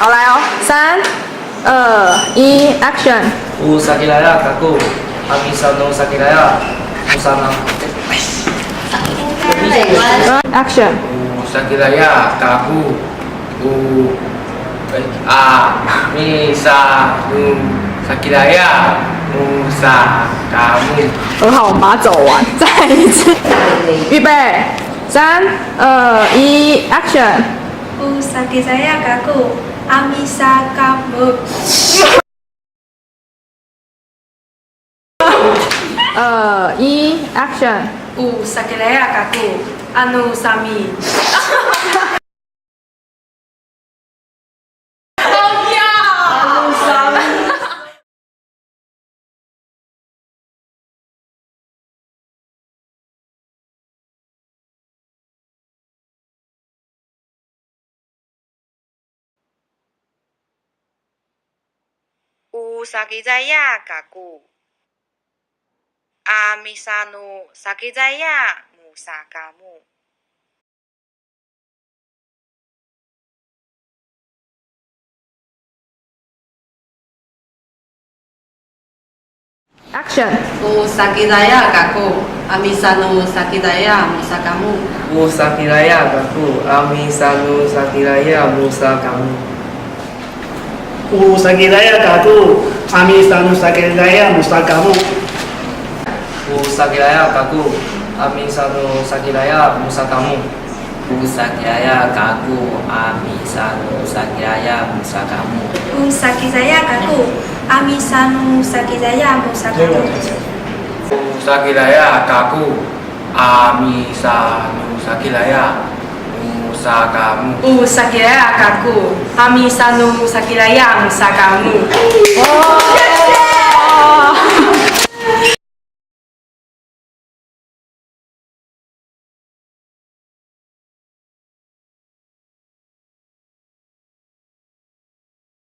好来哦，三、二、一，Action！ Usakilaya kaku, amisano sakilaya, musana. Action！ Usakilaya kaku, amisano sakilaya, musakamu。很好，我们把它走完，再一次，预备，三、二、一，Action！ Usakilaya kaku, amisakamu。二、一，Action！ Usakilaya kaku, anusami。Usakizaya kaku. Amisanu sakizaya musakamu. Action！ Usakizaya kaku, amisanu sakizaya musakamu. Usakilaya kaku, amisano sakilaya, musakamu. Usakilaya kaku, amisano sakilaya, musakamu. Usakilaya kaku, amisano sakilaya, musakamu. Usakilaya kaku, amisano sakilaya, musakamu. Usakilaya kaku, amisanu sakizaya musakamu. Usakilaya kaku, amisano sakilaya, musakamu. Usakilaya kaku, amisanu sakilaya musakamu. Oh!